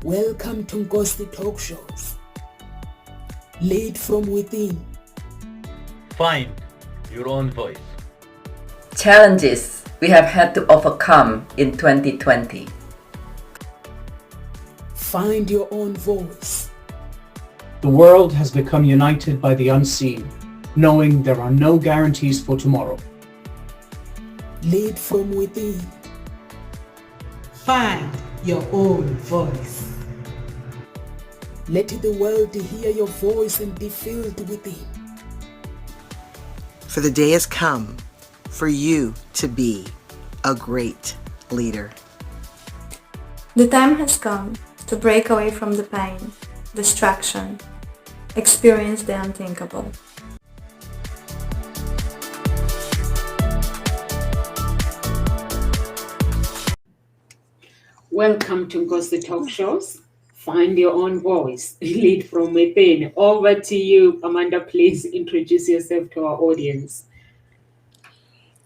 Welcome to Nkosi Talk Shows. Lead from within. Find your own voice. Challenges we have had to overcome in 2020. Find your own voice. The world has become united by the unseen, knowing there are no guarantees for tomorrow. Lead from within. Find your own voice. Let the world hear your voice and be filled within. For the day has come for you to be a great leader. The time has come to break away from the pain, distraction, experience the unthinkable. Welcome to Nkosi Talk Shows. Find your own voice. Lead from within. Over to you, Amanda. Please introduce yourself to our audience.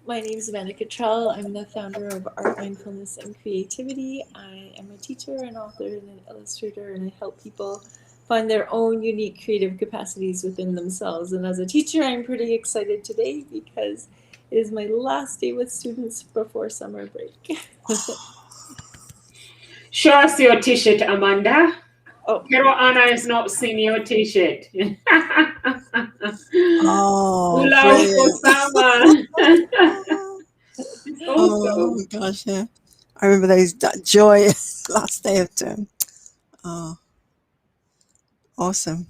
My name is Amanda Cottrell. I'm the founder of Art, Mindfulness, and Creativity. I am a teacher, an author, and an illustrator, and I help people find their own unique creative capacities within themselves. And as a teacher, I'm pretty excited today because it is my last day with students before summer break. Show us your t-shirt, Amanda. Oh, Carol Anna has not seen your t-shirt. Oh, oh my gosh, yeah. I remember that joy last day of term. Oh, awesome.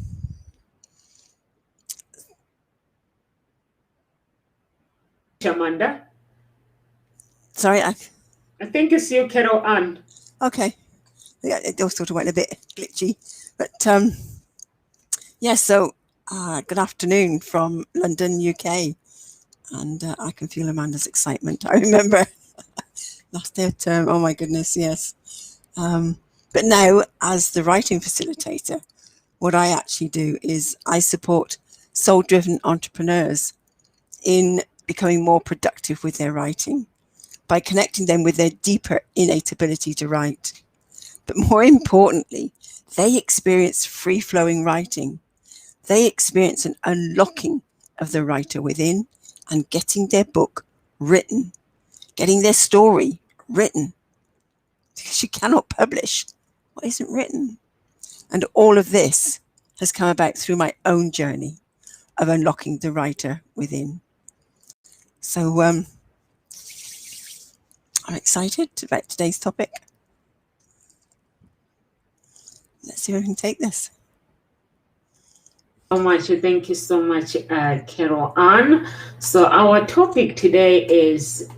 Amanda. Sorry, I think it's you, Carol Ann. Okay. Yeah, it all sort of went a bit glitchy. But yeah, so good afternoon from London, UK. And I can feel Amanda's excitement. I remember last day of term. Oh my goodness, yes. But now, as the writing facilitator, what I actually do is I support soul-driven entrepreneurs in becoming more productive with their writing by connecting them with their deeper innate ability to write. But more importantly, they experience free-flowing writing. They experience an unlocking of the writer within and getting their book written, getting their story written. Because you cannot publish what isn't written. And all of this has come about through my own journey of unlocking the writer within. So I'm excited about today's topic. Let's see if we can take this. Thank you so much, Carol Ann. So our topic today is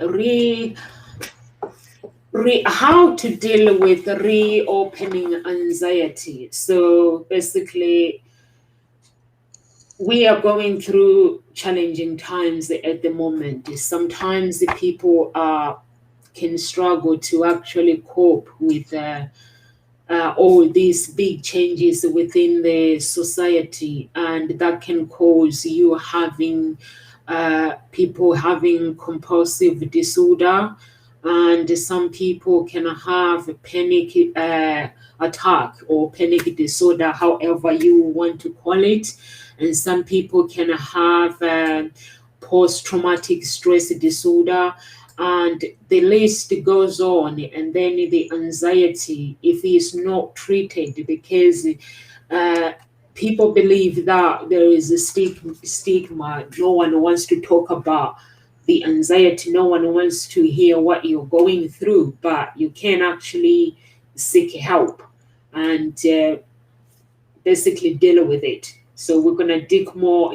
how to deal with reopening anxiety. So basically, we are going through challenging times at the moment. Sometimes the people can struggle to actually cope with all these big changes within the society, and that can cause you having people having compulsive disorder, and some people can have a panic attack or panic disorder, however you want to call it, and some people can have post-traumatic stress disorder, and the list goes on. And then the anxiety, if it's not treated, because people believe that there is a stigma. No one wants to talk about the anxiety. No one wants to hear what you're going through, but you can actually seek help and basically deal with it. So we're going to dig more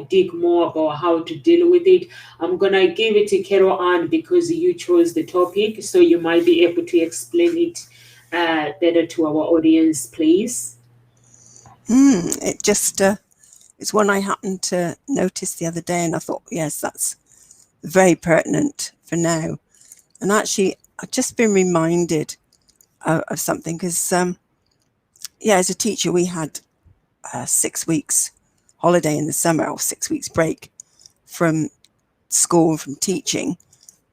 about how to deal with it. I'm going to give it to Carol Ann because you chose the topic, so you might be able to explain it better to our audience, please. It just, it's one I happened to notice the other day, and I thought, yes, that's very pertinent for now. And actually, I've just been reminded of something because, yeah, as a teacher, we had 6 weeks holiday in the summer, or 6 weeks break from school, from teaching.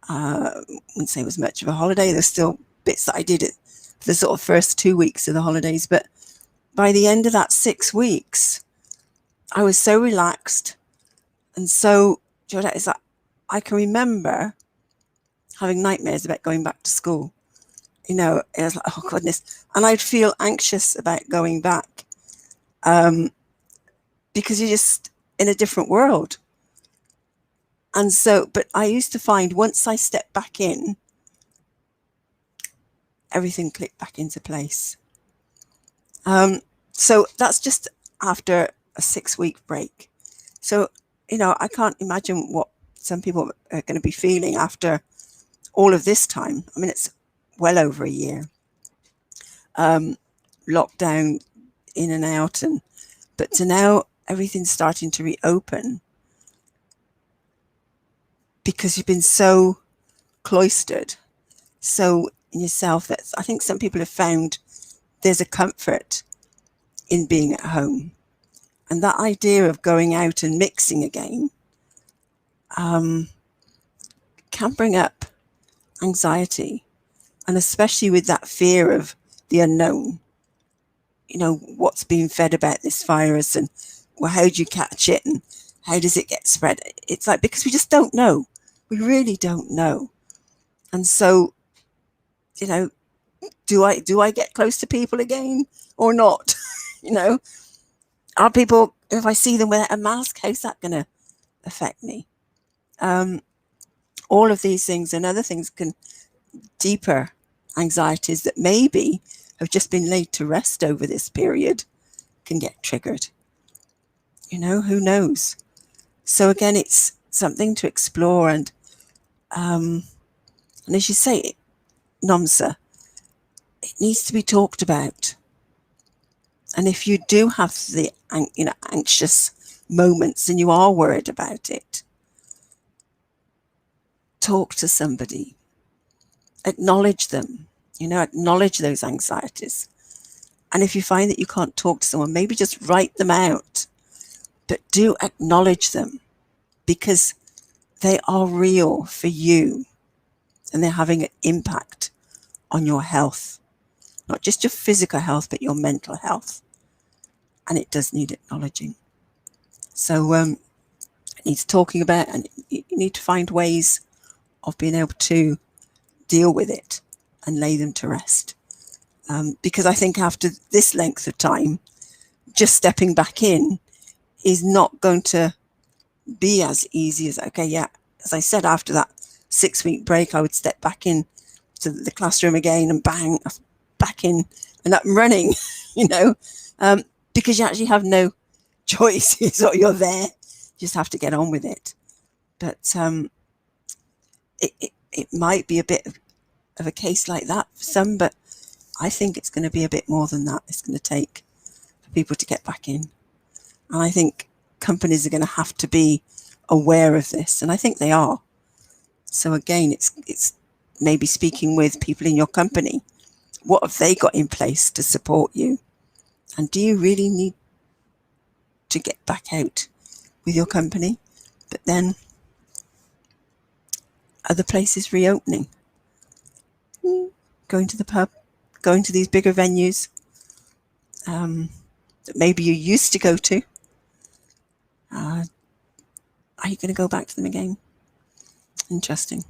I wouldn't say it was much of a holiday. There's still bits that I did the sort of first 2 weeks of the holidays. But by the end of that 6 weeks, I was so relaxed and so, Georgette, is that I can remember having nightmares about going back to school. You know, it was like, oh goodness. And I'd feel anxious about going back because you're just in a different world. And so, but I used to find once I stepped back in, everything clicked back into place. So that's just after a 6-week break. So, you know, I can't imagine what some people are going to be feeling after all of this time. I mean, it's well over a year. Lockdown, in and out, but to now everything's starting to reopen because you've been so cloistered, so in yourself, that I think some people have found there's a comfort in being at home. And that idea of going out and mixing again can bring up anxiety, and especially with that fear of the unknown. You know, what's being fed about this virus, and well, how do you catch it, and how does it get spread? It's like, because we just don't know. We really don't know. And so, you know, do I get close to people again or not? You know, are people, if I see them without a mask, how's that going to affect me? All of these things and other things can deeper anxieties that maybe have just been laid to rest over this period can get triggered. You know, who knows? So again, it's something to explore, and as you say, NOMSA, it needs to be talked about. And if you do have the anxious moments and you are worried about it, talk to somebody, acknowledge them, acknowledge those anxieties. And if you find that you can't talk to someone, maybe just write them out, but do acknowledge them, because they are real for you and they're having an impact on your health, not just your physical health, but your mental health. And it does need acknowledging. So it needs talking about, and you need to find ways of being able to deal with it and lay them to rest. Because I think after this length of time, just stepping back in is not going to be as easy as, okay, yeah, as I said, after that 6-week break, I would step back in to the classroom again and bang, back in and up and running, because you actually have no choice. So you're there, you just have to get on with it. But it might be a bit of a case like that for some, but I think it's going to be a bit more than that. It's going to take for people to get back in. And I think companies are going to have to be aware of this, and I think they are. So again, it's maybe speaking with people in your company. What have they got in place to support you? And do you really need to get back out with your company? But then, other places reopening? Going to the pub, going to these bigger venues that maybe you used to go to. Are you going to go back to them again? Interesting.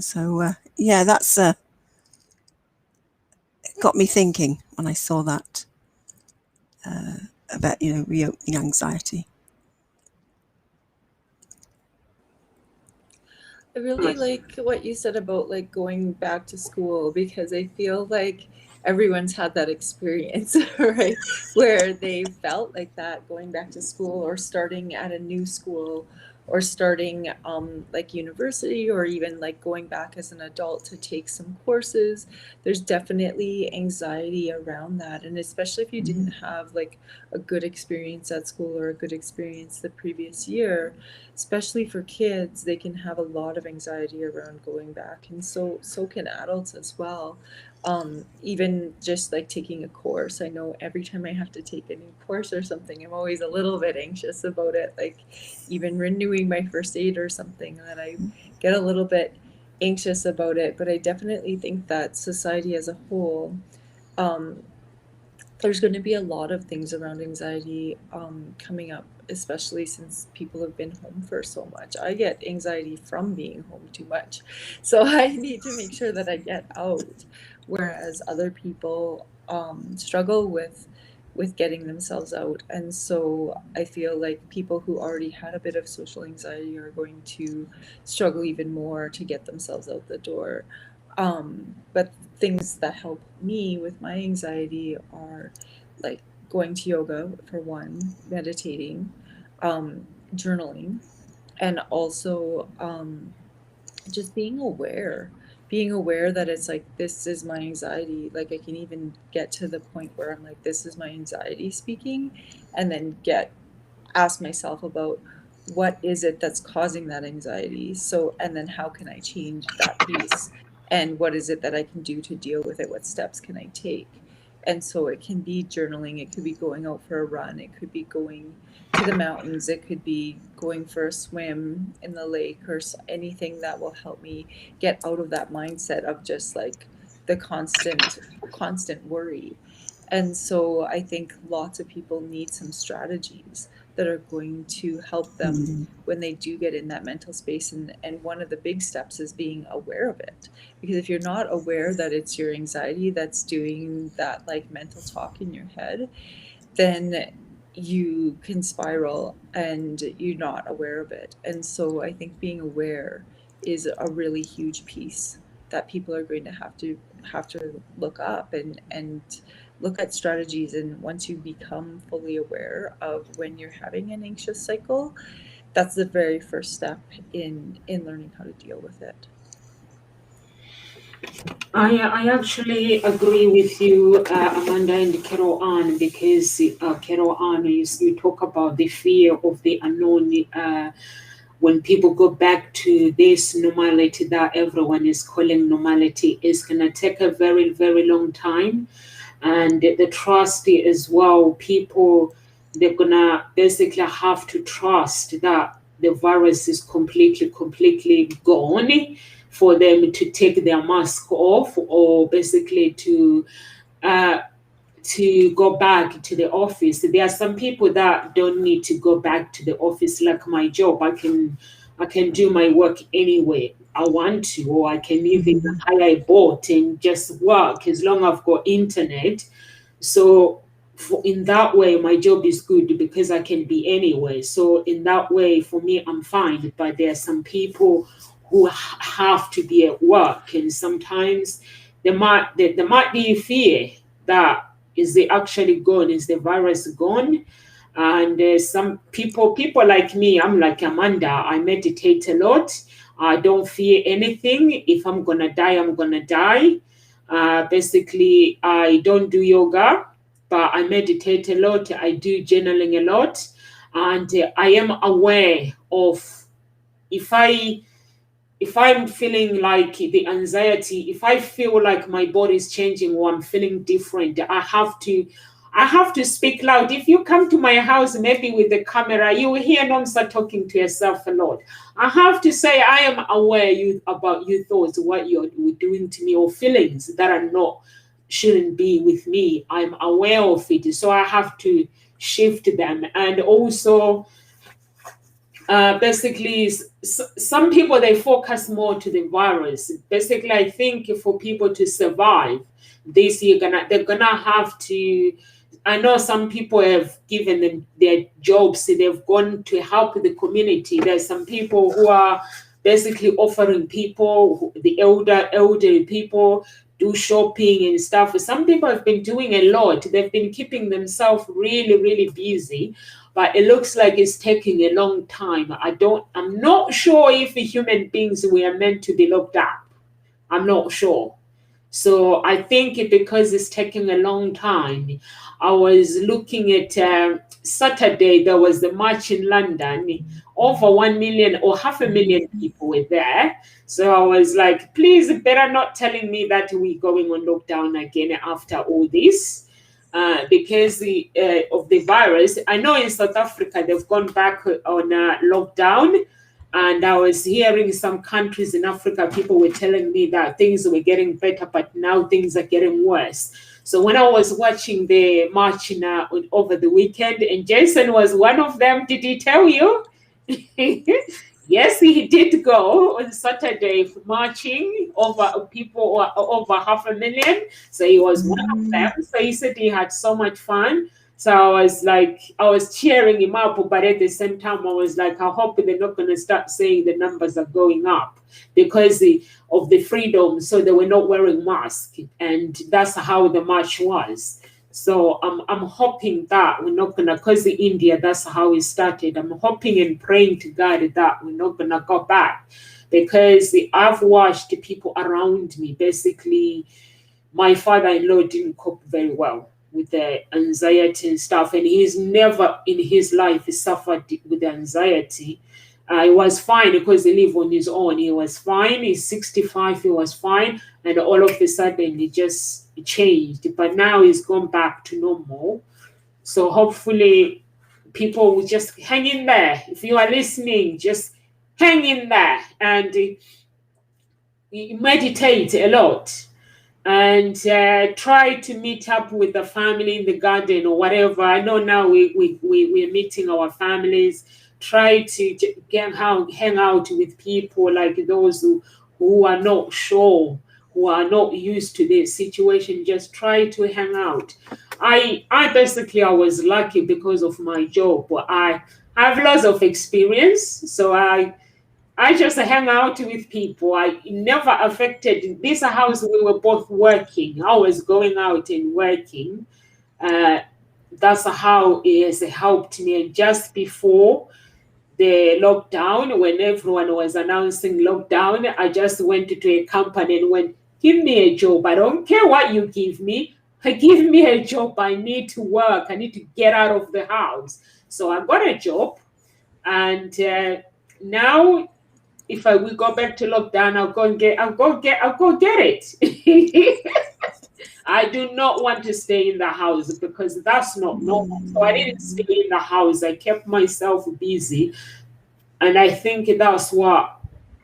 So, yeah, that's it got me thinking when I saw that about, reopening anxiety. I really like what you said about like going back to school, because I feel like everyone's had that experience, right? Where they felt like that going back to school, or starting at a new school, or starting like university, or even like going back as an adult to take some courses. There's definitely anxiety around that. And especially if you didn't have like a good experience at school or a good experience the previous year, especially for kids, they can have a lot of anxiety around going back. And so can adults as well. Even just like taking a course. I know every time I have to take a new course or something, I'm always a little bit anxious about it. Like even renewing my first aid or something, that I get a little bit anxious about it, but I definitely think that society as a whole, there's going to be a lot of things around anxiety coming up, especially since people have been home for so much. I get anxiety from being home too much. So I need to make sure that I get out, whereas other people struggle with getting themselves out. And so I feel like people who already had a bit of social anxiety are going to struggle even more to get themselves out the door. But things that help me with my anxiety are like going to yoga for one, meditating, journaling, and also just being aware that it's like, this is my anxiety. Like I can even get to the point where I'm like, this is my anxiety speaking, and then ask myself about what is it that's causing that anxiety. So, and then how can I change that piece? And what is it that I can do to deal with it? What steps can I take? And so it can be journaling, it could be going out for a run, it could be going to the mountains, it could be going for a swim in the lake, or anything that will help me get out of that mindset of just like the constant worry. And so I think lots of people need some strategies that are going to help them when they do get in that mental space. And one of the big steps is being aware of it. Because if you're not aware that it's your anxiety that's doing that like mental talk in your head, then you can spiral and you're not aware of it. And so I think being aware is a really huge piece that people are going to have to look up and look at strategies. And once you become fully aware of when you're having an anxious cycle, that's the very first step in learning how to deal with it. I actually agree with you, Amanda and Carol Ann, because Carol Ann, you talk about the fear of the unknown. When people go back to this normality that everyone is calling normality, is going to take a very, very long time. And the trust as well, people, they're going to basically have to trust that the virus is completely gone for them to take their mask off, or basically to go back to the office. There are some people that don't need to go back to the office, like my job. I can do my work anywhere I want to, or I can even hire a boat and just work as long as I've got internet. So in that way, my job is good because I can be anywhere. So in that way, for me, I'm fine. But there are some people who have to be at work, and sometimes there might be fear that is it actually gone? Is the virus gone? And some people like me, I'm like Amanda, I meditate a lot. I don't fear anything. If I'm gonna die, I'm gonna die. Basically, I don't do yoga, but I meditate a lot. I do journaling a lot, and I am aware of if I'm feeling like the anxiety, if I feel like my body is changing or I'm feeling different, I have to speak loud. If you come to my house, maybe with the camera, you will hear Nomsa talking to herself a lot. I have to say, I am aware about your thoughts, what you're doing to me, or feelings that shouldn't be with me. I'm aware of it. So I have to shift them. And also, basically, some people, they focus more to the virus. Basically, I think for people to survive this year, they're gonna have to. I know some people have given them their jobs. They've gone to help the community. There's some people who are basically offering people, the elderly people, do shopping and stuff. Some people have been doing a lot. They've been keeping themselves really, really busy. But it looks like it's taking a long time. I'm not sure if human beings were meant to be locked up. I'm not sure. So I think because it's taking a long time, I was looking at Saturday, there was the march in London. Over 1 million or 500,000 people were there. So I was like, please, better not telling me that we're going on lockdown again after all this. Because of the virus. I know in South Africa, they've gone back on lockdown. And I was hearing some countries in Africa, people were telling me that things were getting better, but now things are getting worse. So when I was watching the march over the weekend, and Jason was one of them, did he tell you? Yes, he did go on Saturday marching over people, over 500,000. So he was one of them. So he said he had so much fun. So I was cheering him up, but at the same time, I was like, I hope they're not going to start saying the numbers are going up because of the freedom. So they were not wearing masks, and that's how the march was. So I'm hoping that we're not gonna, because in India, that's how it started. I'm hoping and praying to God that we're not gonna go back, because I've watched people around me. Basically, my father-in-law didn't cope very well with the anxiety and stuff, and he's never in his life suffered with anxiety. He was fine because he lived on his own. He was fine. He's 65. He was fine, and all of a sudden he just changed. But now he's gone back to normal. So hopefully people will just hang in there. If you are listening, just hang in there and meditate a lot. And try to meet up with the family in the garden or whatever. I know now we're meeting our families. Try to hang out with people like those who are not sure, who are not used to this situation. Just try to hang out. I was lucky because of my job. I have lots of experience, so I just hang out with people. I never affected this house. We were both working. I was going out and working. That's how it has helped me. And just before the lockdown, when everyone was announcing lockdown, I just went to a company and went, give me a job. I don't care what you give me. Give me a job. I need to work. I need to get out of the house. So I got a job. And now, if I will go back to lockdown, I'll go get it. I do not want to stay in the house because that's not normal. So I didn't stay in the house. I kept myself busy. And I think that's what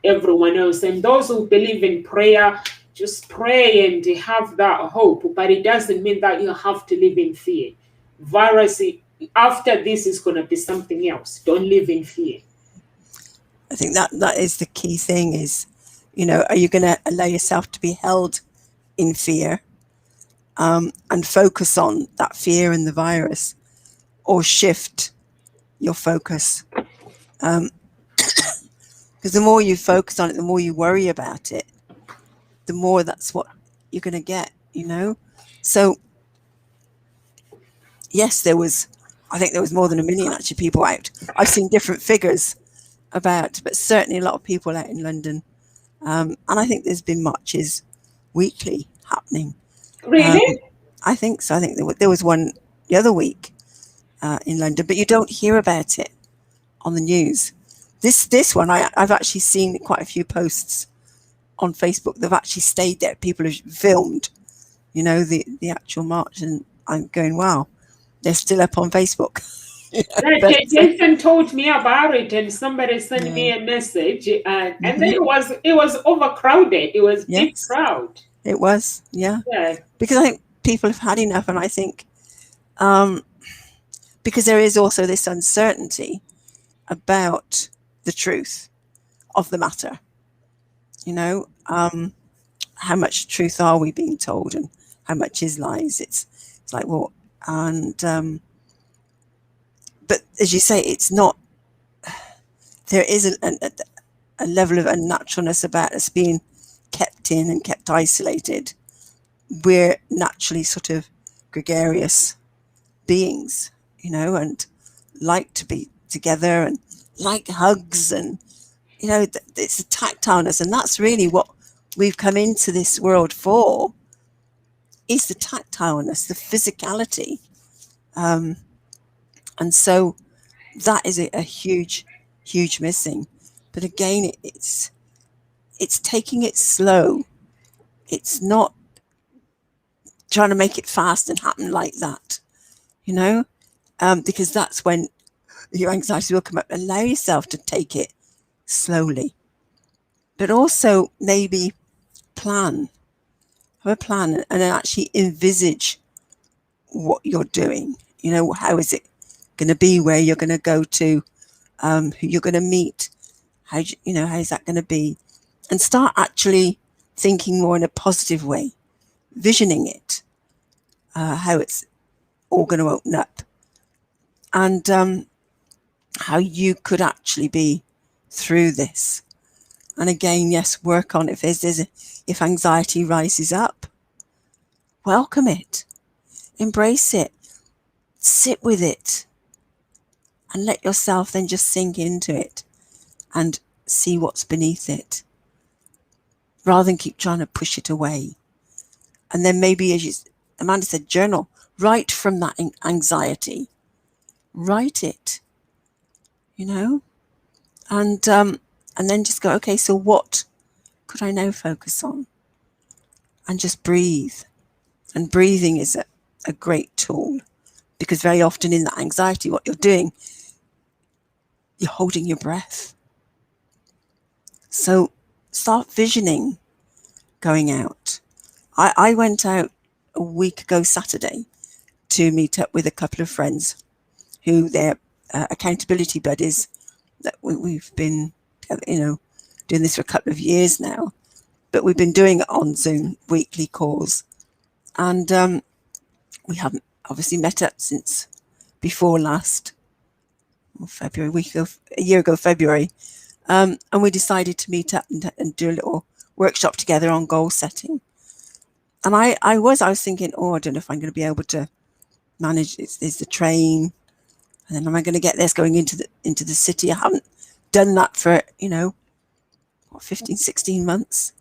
everyone else, and those who believe in prayer, just pray and have that hope. But it doesn't mean that you have to live in fear. Virus, after this, is going to be something else. Don't live in fear. I think that is the key thing is, are you going to allow yourself to be held in fear and focus on that fear and the virus, or shift your focus? Because the more you focus on it, the more you worry about it, the more that's what you're going to get, So, yes, I think there was more than 1 million actually people out. I've seen different figures but certainly a lot of people out in London. And I think there's been marches weekly happening. Really? I think so. I think there was one the other week in London, but you don't hear about it on the news. This one, I've actually seen quite a few posts on Facebook. They've actually stayed there. People have filmed, the actual march, and I'm going, wow, they're still up on Facebook. Jason told me about it, and somebody sent me a message, and then it was overcrowded. It was big crowd. It was, yeah. Because I think people have had enough, and I think because there is also this uncertainty about the truth of the matter. How much truth are we being told, and how much is lies? It's like, well, and but as you say, it's not. There is a level of unnaturalness about us being kept in and kept isolated. We're naturally sort of gregarious beings, and like to be together and like hugs, and it's the tactileness, and that's really what we've come into this world for, is the tactileness, the physicality. And so that is a huge missing. But again, it's taking it slow. It's not trying to make it fast and happen like that, because that's when your anxiety will come up. Allow yourself to take it slowly. But also maybe have a plan and then actually envisage what you're doing. You know, how is it going to be, where you're going to go to, who you're going to meet, how's that going to be? And start actually thinking more in a positive way, visioning it, how it's all going to open up, and how you could actually be through this. And again, yes, work on it. If anxiety rises up, welcome it, embrace it, sit with it, and let yourself then just sink into it and see what's beneath it, rather than keep trying to push it away. And then maybe, as Amanda said, journal, write from that anxiety, write it, and then just go, okay, so what could I now focus on? And just breathe. And breathing is a great tool, because very often in that anxiety, what you're doing, you're holding your breath. So start visioning going out. I went out a week ago Saturday to meet up with a couple of friends who they're accountability buddies. That we've been, doing this for a couple of years now, but we've been doing it on Zoom, weekly calls. And we haven't obviously met up since before last February, a year ago February. And we decided to meet up and do a little workshop together on goal setting. And I was thinking, I don't know if I'm going to be able to manage it. There's the train, and then am I going to get this going into the city? I haven't done that for 15, 16 months.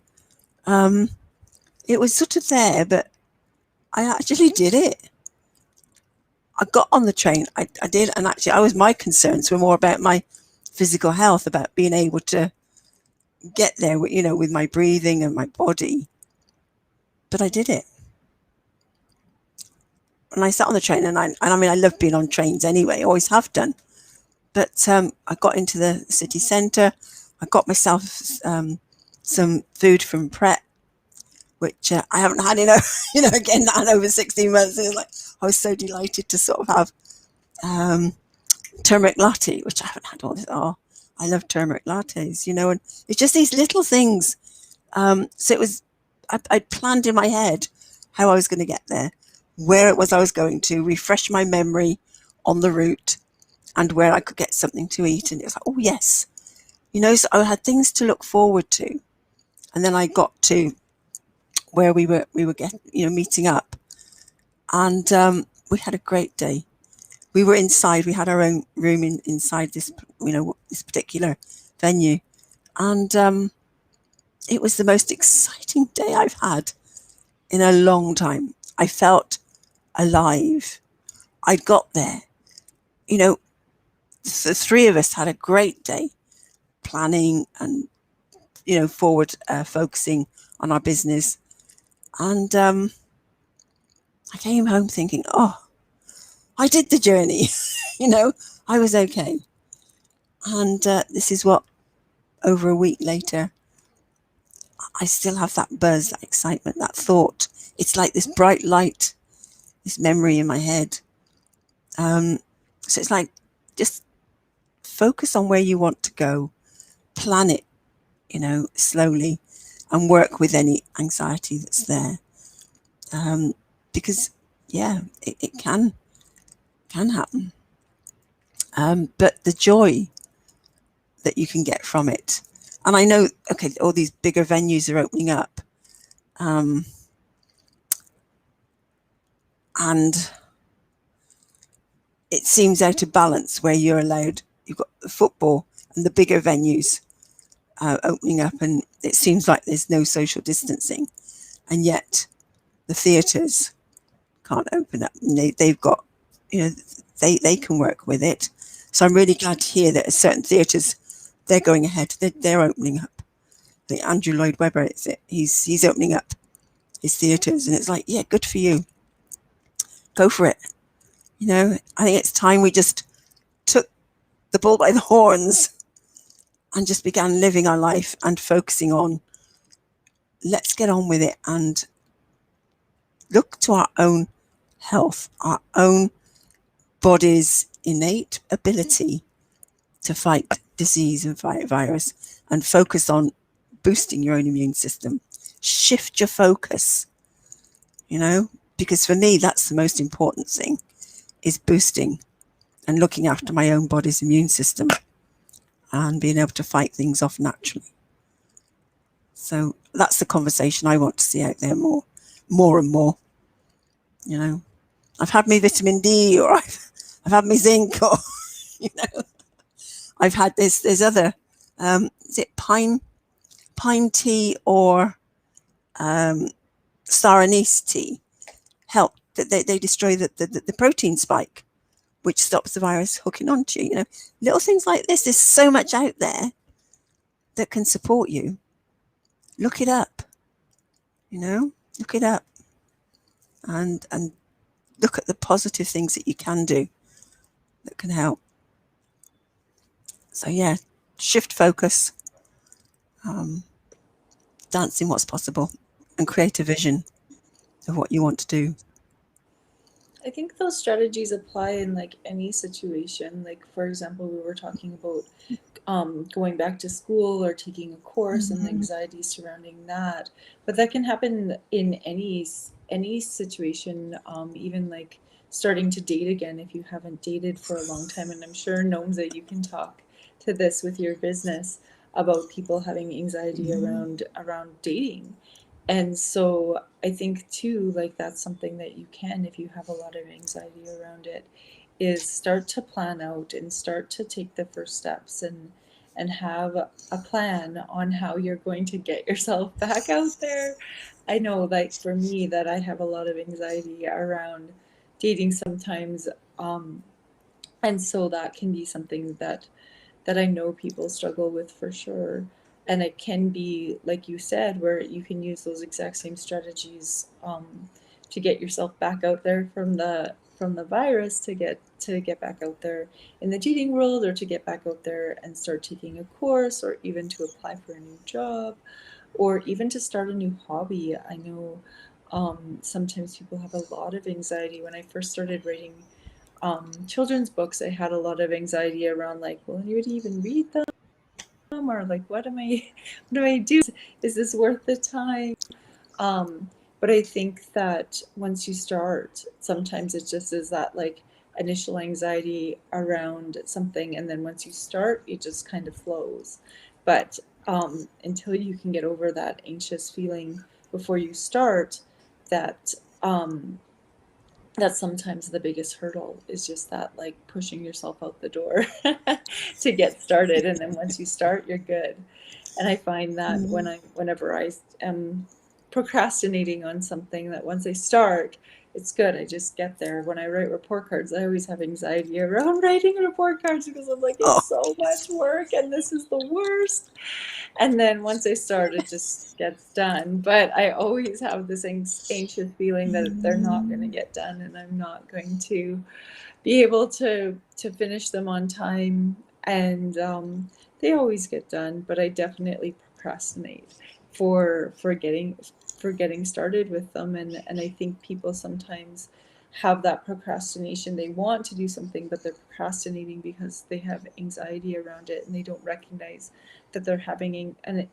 It was sort of there, but I actually did it. I got on the train. I did, and actually, my concerns were more about my physical health, about being able to get there, with my breathing and my body. But I did it. And I sat on the train, and I love being on trains anyway, always have done. But I got into the city centre. I got myself some food from Pret, which I haven't had in over 16 months. It was like, I was so delighted to sort of have turmeric latte, which I haven't had all this. Oh, I love turmeric lattes, and it's just these little things. So it was, I planned in my head how I was going to get there, where it was I was going to, refresh my memory on the route, and where I could get something to eat. And it was like, oh yes, so I had things to look forward to. And then I got to where we were getting, meeting up, and we had a great day. We were inside. We had our own room inside this, this particular venue, and it was the most exciting day I've had in a long time. I felt alive. I got there. The three of us had a great day, planning and forward focusing on our business. And I came home thinking, I did the journey. I was okay. And this is what, over a week later, I still have that buzz, that excitement, that thought. It's like this bright light, this memory in my head. So it's like, just focus on where you want to go, plan it, slowly, and work with any anxiety that's there. Because, it can happen. But the joy that you can get from it. And I know, okay, all these bigger venues are opening up. And it seems out of balance where you've got the football and the bigger venues opening up, and it seems like there's no social distancing. And yet the theatres can't open up. And they've got, they can work with it. So I'm really glad to hear that certain theatres, they're going ahead. They're opening up. The Andrew Lloyd Webber, he's opening up his theatres, and it's like, yeah, good for you. Go for it. I think it's time we just took the bull by the horns and just began living our life and focusing on, let's get on with it and look to our own health, our own body's innate ability to fight disease and fight virus, and focus on boosting your own immune system. Shift your focus, because for me, that's the most important thing, is boosting and looking after my own body's immune system and being able to fight things off naturally. So that's the conversation I want to see out there more and more. I've had my vitamin D, or I've had my zinc, or I've had there's other is it pine tea or star anise tea help that they destroy the protein spike, which stops the virus hooking onto you. Little things like this. There's so much out there that can support you. Look it up. Look it up, and look at the positive things that you can do that can help. So yeah, shift focus, dance in what's possible, and create a vision of what you want to do. I think those strategies apply in like any situation. Like, for example, we were talking about going back to school or taking a course and the anxiety surrounding that. But that can happen in any situation, even like starting to date again if you haven't dated for a long time. And I'm sure, Gnomes, that you can talk to this with your business about people having anxiety around dating. And so I think too, like, that's something that you can, if you have a lot of anxiety around it, is start to plan out and start to take the first steps and have a plan on how you're going to get yourself back out there. I know, like, for me, that I have a lot of anxiety around dating sometimes. And so that can be something that I know people struggle with for sure. And it can be, like you said, where you can use those exact same strategies to get yourself back out there from the virus, to get back out there in the dating world, or to get back out there and start taking a course, or even to apply for a new job, or even to start a new hobby. I know sometimes people have a lot of anxiety. When I first started writing children's books, I had a lot of anxiety around, like, will anybody even read them? Or like, what do I do? Is this worth the time? But I think that once you start, sometimes it just is that like initial anxiety around something, and then once you start, it just kind of flows. But until you can get over that anxious feeling before you start, that's sometimes the biggest hurdle, is just that, like, pushing yourself out the door to get started. And then once you start, you're good. And I find that whenever I am procrastinating on something, that once I start, it's good. I just get there. When I write report cards, I always have anxiety around writing report cards, because I'm like, it's so much work and this is the worst. And then once I start, it just gets done. But I always have this anxious feeling that they're not going to get done, and I'm not going to be able to finish them on time. And they always get done, but I definitely procrastinate for getting started with them. And I think people sometimes have that procrastination. They want to do something, but they're procrastinating because they have anxiety around it, and they don't recognize that they're having an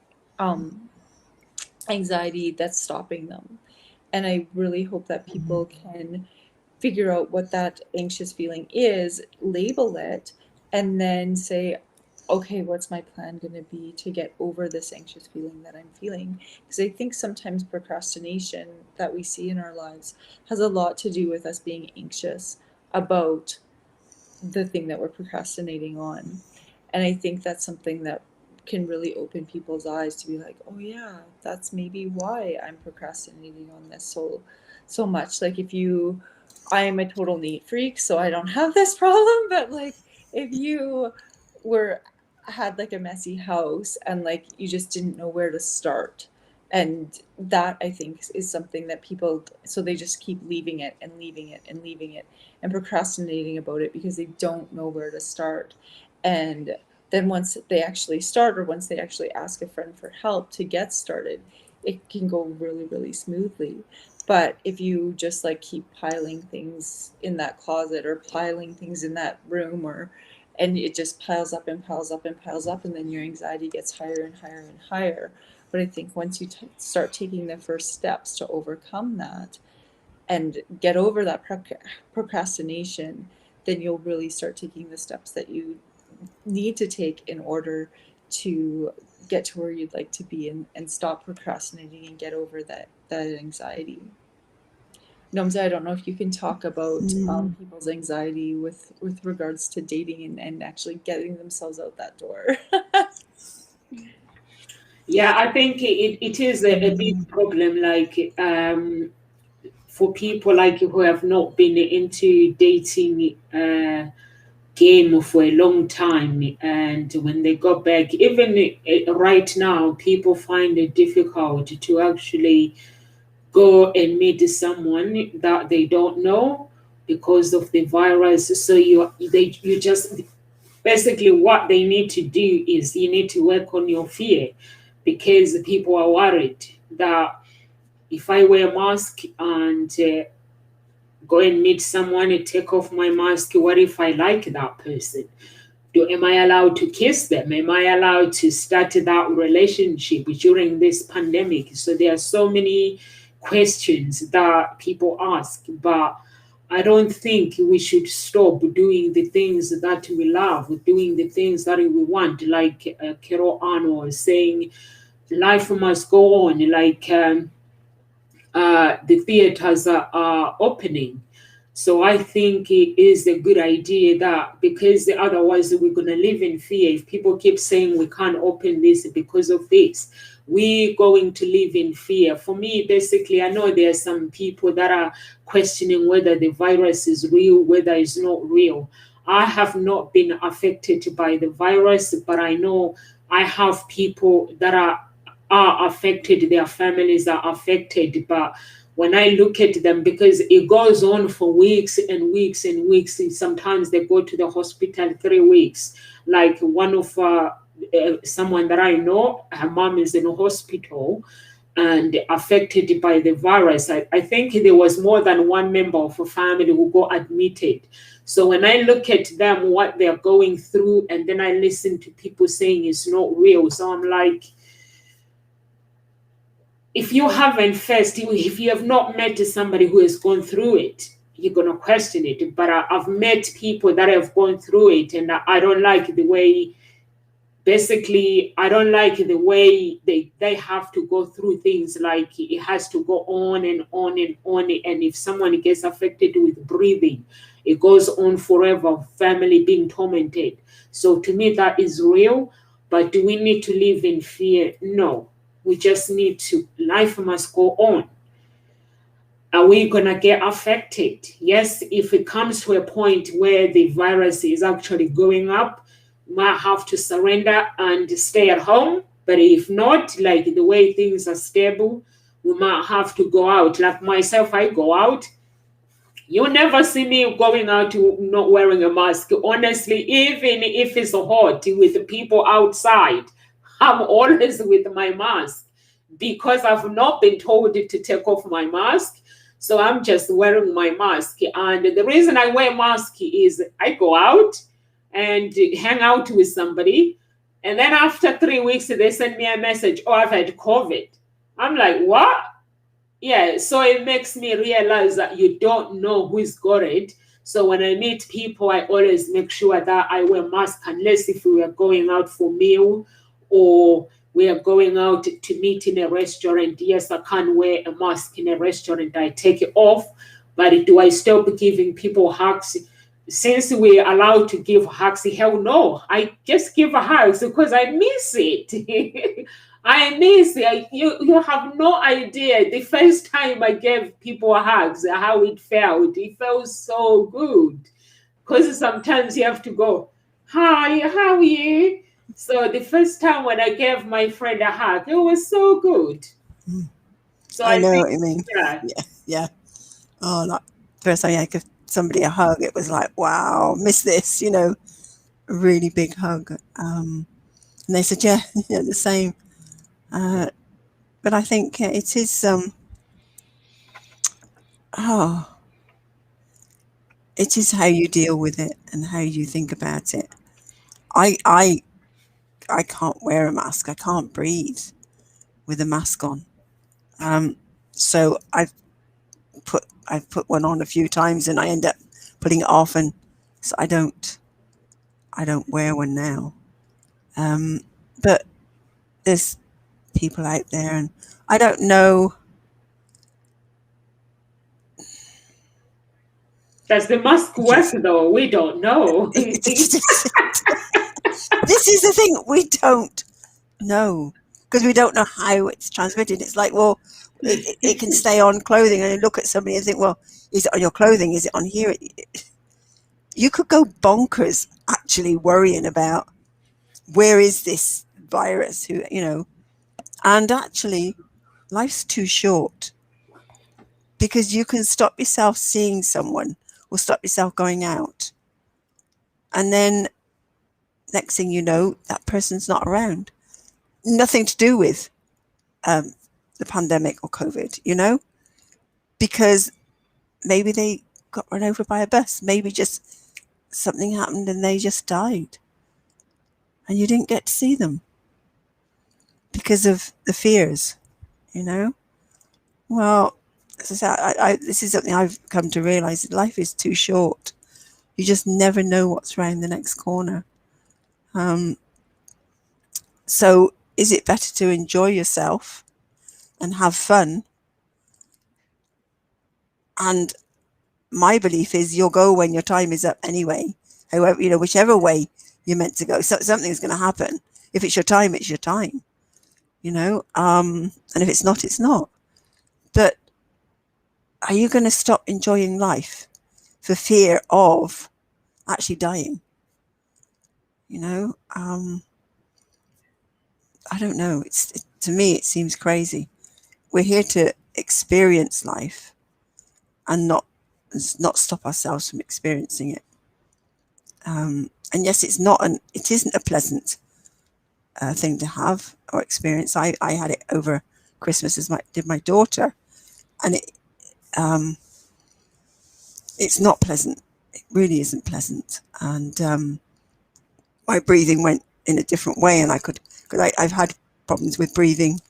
anxiety that's stopping them. And I really hope that people can figure out what that anxious feeling is, label it, and then say, okay, what's my plan going to be to get over this anxious feeling that I'm feeling? Because I think sometimes procrastination that we see in our lives has a lot to do with us being anxious about the thing that we're procrastinating on. And I think that's something that can really open people's eyes to be like, oh yeah, that's maybe why I'm procrastinating on this so much. Like, I am a total neat freak, so I don't have this problem, but like, if you had like a messy house and like you just didn't know where to start, and that, I think, is something that people, so they just keep leaving it and leaving it and leaving it and procrastinating about it because they don't know where to start. And then once they actually start, or once they actually ask a friend for help to get started, it can go really, really smoothly. But if you just like keep piling things in that closet or piling things in that room, and it just piles up and piles up and piles up, and then your anxiety gets higher and higher and higher. But I think once you start taking the first steps to overcome that and get over that procrastination, then you'll really start taking the steps that you need to take in order to get to where you'd like to be, and stop procrastinating and get over that anxiety. Nomza, I don't know if you can talk about people's anxiety with regards to dating and actually getting themselves out that door. Yeah, I think it is a big problem, like for people like who have not been into dating game for a long time, and when they go back, even right now, people find it difficult to actually go and meet someone that they don't know because of the virus. So you just basically, what they need to do is you need to work on your fear, because people are worried that if I wear a mask and go and meet someone and take off my mask, what if I like that person? Am I allowed to kiss them? Am I allowed to start that relationship during this pandemic? So there are so many questions that people ask, but I don't think we should stop doing the things that we love, doing the things that we want, like Carol Ann was saying, life must go on, like the theaters are opening. So I think it is a good idea, that because otherwise we're going to live in fear. If people keep saying we can't open this because of this, we're going to live in fear. For me, basically, I know there are some people that are questioning whether the virus is real, whether it's not real. I have not been affected by the virus, but I know I have people that are affected, their families are affected. But when I look at them, because it goes on for weeks and weeks and weeks, and sometimes they go to the hospital 3 weeks. Like one of someone that I know, her mom is in a hospital and affected by the virus. I think there was more than one member of a family who got admitted. So when I look at them, what they're going through, and then I listen to people saying it's not real. So I'm like, if you haven't first, if you have not met somebody who has gone through it, you're going to question it. But I've met people that have gone through it, and I don't like the way, basically, I don't like the way they have to go through things. Like it has to go on and on and on. And if someone gets affected with breathing, it goes on forever, family being tormented. So to me, that is real. But do we need to live in fear? No. We just need to, life must go on. Are we going to get affected? Yes, if it comes to a point where the virus is actually going up, we might have to surrender and stay at home. But if not, like the way things are stable, we might have to go out. Like myself, I go out. You'll never see me going out not wearing a mask. Honestly, even if it's hot with the people outside, I'm always with my mask because I've not been told to take off my mask. So I'm just wearing my mask. And the reason I wear a mask is I go out and hang out with somebody. And then after 3 weeks, they send me a message, oh, I've had COVID. I'm like, what? Yeah, so it makes me realize that you don't know who's got it. So when I meet people, I always make sure that I wear a mask, unless if we are going out for meal or we are going out to meet in a restaurant. Yes, I can't wear a mask in a restaurant. I take it off. But do I stop giving people hugs? Since we're allowed to give hugs, hell no. I just give hugs because I miss it. I miss it. You have no idea. The first time I gave people hugs, how it felt. It felt so good. Because sometimes you have to go, hi, how are you? So the first time when I gave my friend a hug, it was so good. So I know what you mean. Yeah. Oh, like first time I gave somebody a hug, it was like, wow, miss this, a really big hug. And they said, yeah, yeah, the same. But I think it is, it is how you deal with it and how you think about it. I can't wear a mask. I can't breathe with a mask on. So I've put one on a few times and I end up putting it off, and so I don't wear one now. But there's people out there, and I don't know. Does the mask work though? We don't know. This is the thing, we don't know, because we don't know how it's transmitted. It's like, well, it can stay on clothing, and you look at somebody and think, well, is it on your clothing? Is it on here? You could go bonkers actually worrying about where is this virus, and actually life's too short, because you can stop yourself seeing someone or stop yourself going out, and then next thing you know, that person's not around. Nothing to do with the pandemic or COVID, because maybe they got run over by a bus, maybe just something happened and they just died, and you didn't get to see them because of the fears, Well, as I said, this is something I've come to realize: life is too short. You just never know what's around the next corner. So is it better to enjoy yourself and have fun? And my belief is you'll go when your time is up anyway. However, whichever way you're meant to go, so something's going to happen. If it's your time, it's your time, and if it's not, it's not. But are you going to stop enjoying life for fear of actually dying? I don't know. To me, it seems crazy. We're here to experience life and not stop ourselves from experiencing it. And yes, it isn't a pleasant thing to have or experience. I had it over Christmas, as did my daughter, and it's not pleasant. It really isn't pleasant. And my breathing went in a different way, and I've had problems with breathing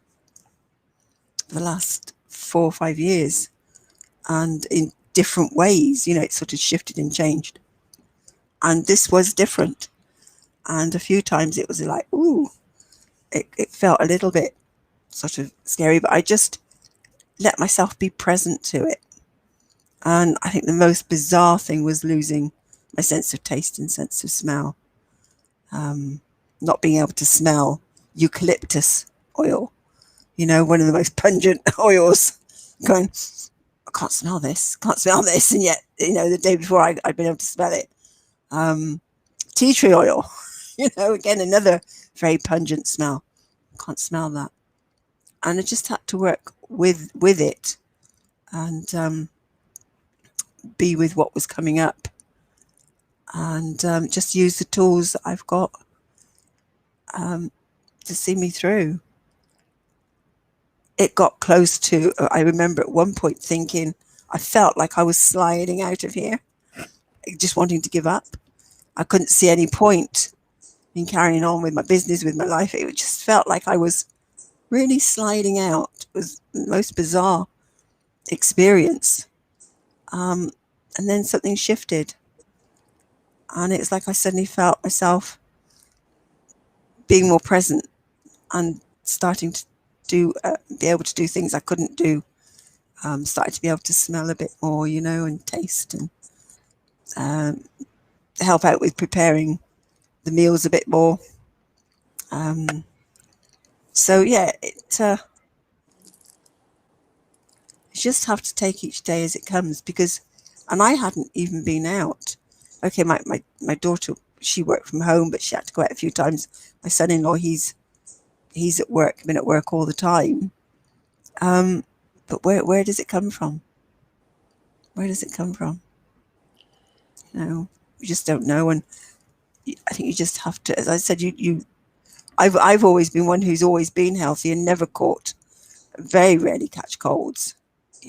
for the last 4 or 5 years, and in different ways, it sort of shifted and changed. And this was different. And a few times it was like, ooh, it felt a little bit sort of scary, but I just let myself be present to it. And I think the most bizarre thing was losing my sense of taste and sense of smell. Not being able to smell eucalyptus oil, one of the most pungent oils, going, I can't smell this. And yet, the day before I'd been able to smell it. Tea tree oil, again, another very pungent smell. Can't smell that. And I just had to work with it and be with what was coming up, and just use the tools that I've got to see me through. It got close to, I remember at one point thinking, I felt like I was sliding out of here, just wanting to give up. I couldn't see any point in carrying on with my business, with my life. It just felt like I was really sliding out. It was the most bizarre experience. And then something shifted. And it's like I suddenly felt myself being more present and starting to be able to do things I couldn't do. Started to be able to smell a bit more, and taste, and help out with preparing the meals a bit more. So yeah, you just have to take each day as it comes, and I hadn't even been out. Okay, my daughter, she worked from home, but she had to go out a few times. My son-in-law, he's at work, been at work all the time. But where does it come from? Where does it come from? We just don't know. And I think you just have to, as I said, I've always been one who's always been healthy and never caught, very rarely catch colds,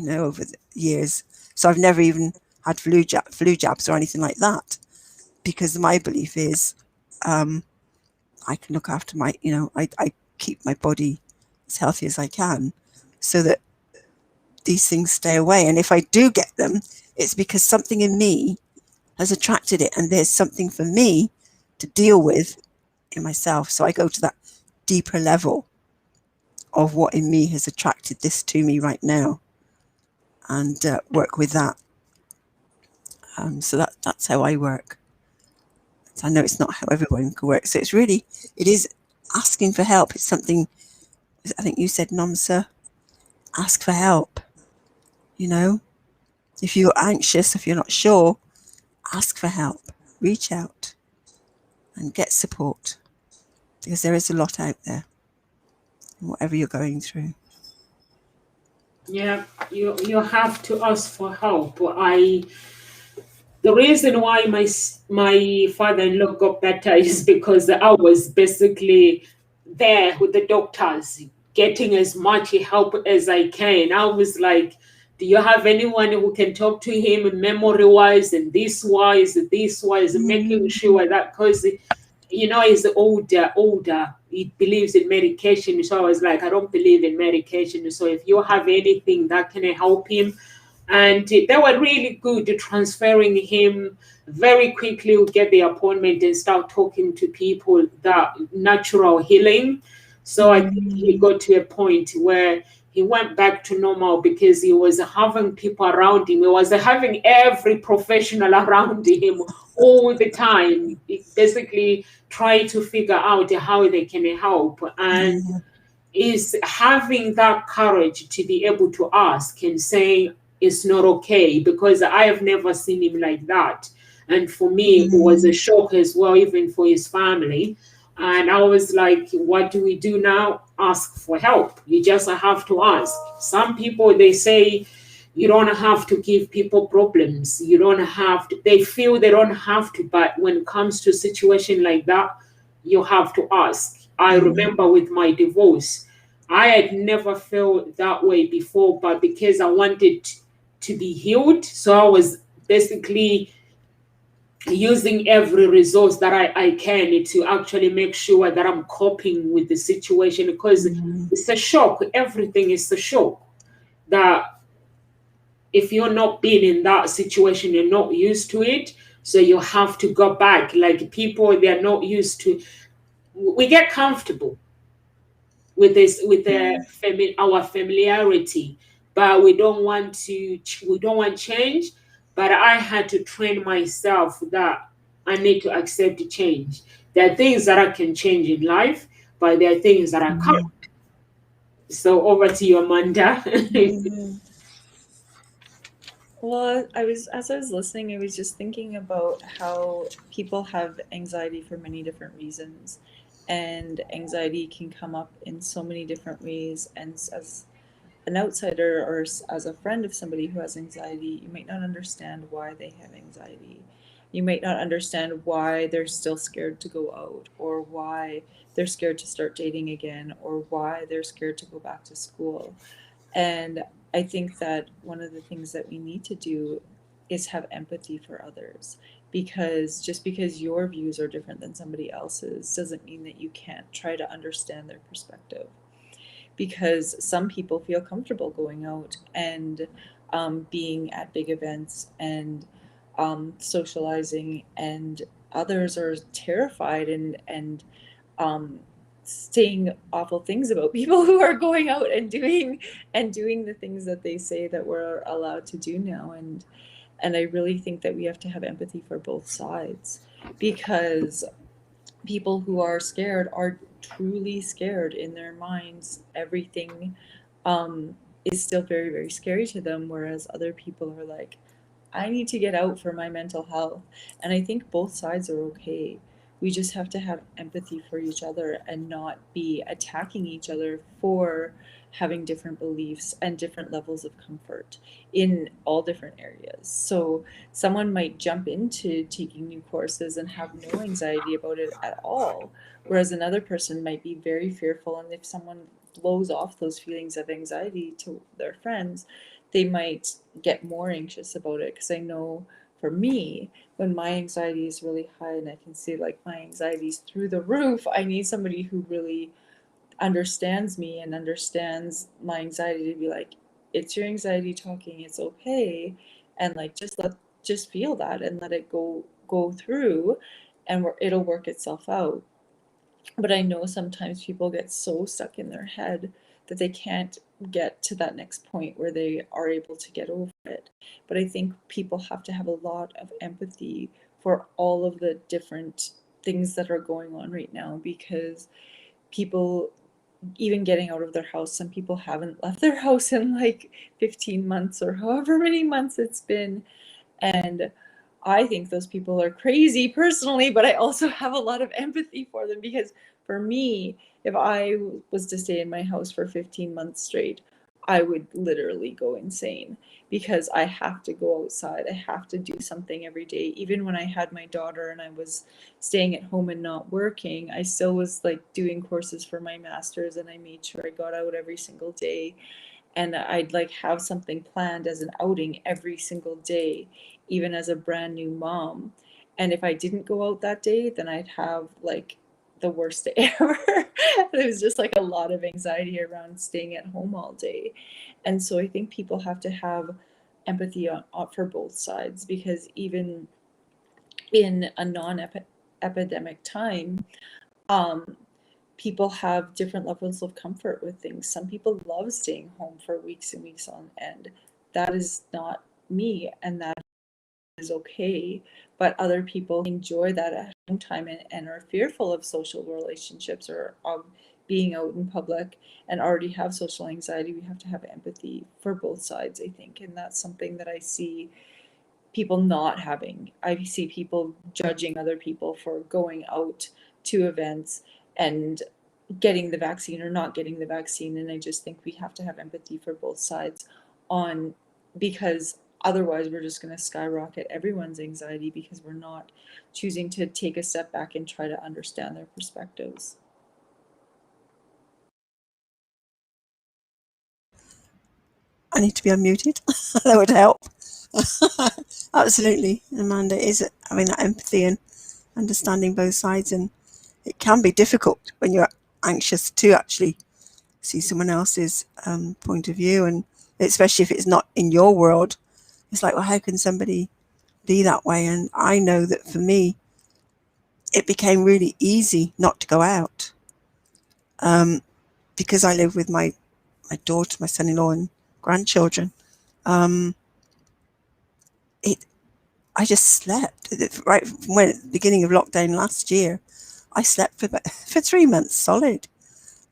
over the years. So I've never even had flu jabs or anything like that, because my belief is I can look after my, I keep my body as healthy as I can so that these things stay away. And if I do get them, it's because something in me has attracted it, and there's something for me to deal with in myself. So I go to that deeper level of what in me has attracted this to me right now, and work with that. So that's how I work. So I know it's not how everyone can work. So it is asking for help. It's something, I think you said, Nomsa, ask for help. If you're anxious, if you're not sure, ask for help, reach out and get support, because there is a lot out there in whatever you're going through. Yeah, you have to ask for help. The reason why my father-in-law got better is because I was basically there with the doctors, getting as much help as I can. I was like, do you have anyone who can talk to him memory-wise and this-wise, making sure that, because he's older. He believes in medication. So I was like, I don't believe in medication. So if you have anything that can help him. And they were really good at transferring him very quickly. Would get the appointment and start talking to people, that natural healing. So I think he got to a point where he went back to normal, because he was having people around him. He was having every professional around him all the time. He basically trying to figure out how they can help. And is having that courage to be able to ask and saying, it's not okay, because I have never seen him like that. And for me, it was a shock as well, even for his family. And I was like, what do we do now? Ask for help. You just have to ask. Some people, they say, you don't have to give people problems. You don't have to. They feel they don't have to. But when it comes to a situation like that, you have to ask. I remember with my divorce, I had never felt that way before, but because I wanted to be healed, so I was basically using every resource that I can to actually make sure that I'm coping with the situation, because it's a shock. Everything is a shock. That if you're not being in that situation, you're not used to it, so you have to go back. Like people, they're not used to. We get comfortable with this, with our familiarity, but we don't want change. But I had to train myself that I need to accept the change. There are things that I can change in life, but there are things that I can't. So over to you, Amanda. Well, as I was listening, I was just thinking about how people have anxiety for many different reasons, and anxiety can come up in so many different ways. And as an outsider or as a friend of somebody who has anxiety, you might not understand why they have anxiety. You might not understand why they're still scared to go out, or why they're scared to start dating again, or why they're scared to go back to school. And I think that one of the things that we need to do is have empathy for others, because just because your views are different than somebody else's doesn't mean that you can't try to understand their perspective. Because some people feel comfortable going out and being at big events and socializing, and others are terrified and saying awful things about people who are going out and doing the things that they say that we're allowed to do now. And I really think that we have to have empathy for both sides, because people who are scared are truly scared in their minds. Everything is still very, very scary to them, whereas other people are like, I need to get out for my mental health. And I think both sides are okay. We just have to have empathy for each other and not be attacking each other for having different beliefs and different levels of comfort in all different areas. So someone might jump into taking new courses and have no anxiety about it at all, whereas another person might be very fearful. And if someone blows off those feelings of anxiety to their friends, they might get more anxious about it. Because I know for me, when my anxiety is really high and I can see like my anxiety is through the roof, I need somebody who really understands me and understands my anxiety to be like, it's your anxiety talking, it's okay, and like just feel that and let it go through, and it'll work itself out. But I know sometimes people get so stuck in their head that they can't get to that next point where they are able to get over it. But I think people have to have a lot of empathy for all of the different things that are going on right now, because people, even getting out of their house, some people haven't left their house in like 15 months or however many months it's been. And I think those people are crazy personally, but I also have a lot of empathy for them, because for me, if I was to stay in my house for 15 months straight, I would literally go insane, because I have to go outside. I have to do something every day. Even when I had my daughter and I was staying at home and not working, I still was like doing courses for my master's, and I made sure I got out every single day. And I'd like have something planned as an outing every single day, even as a brand new mom. And if I didn't go out that day, then I'd have like the worst day ever. It was just like a lot of anxiety around staying at home all day. And so I think people have to have empathy for both sides, because even in a non-epidemic time, people have different levels of comfort with things. Some people love staying home for weeks and weeks on end. That is not me, and that is okay. But other people enjoy that at home time and are fearful of social relationships or of being out in public and already have social anxiety. We have to have empathy for both sides, I think. And that's something that I see people not having. I see people judging other people for going out to events and getting the vaccine or not getting the vaccine. And I just think we have to have empathy for both sides because otherwise we're just going to skyrocket everyone's anxiety, because we're not choosing to take a step back and try to understand their perspectives. I need to be unmuted. That would help. Absolutely, Amanda. Is having that empathy and understanding both sides, and it can be difficult when you're anxious to actually see someone else's point of view, and especially if it's not in your world. It's like, well, how can somebody be that way? And I know that for me, it became really easy not to go out because I live with my daughter, my son-in-law, and grandchildren. I just slept right from the beginning of lockdown last year. I slept for 3 months solid.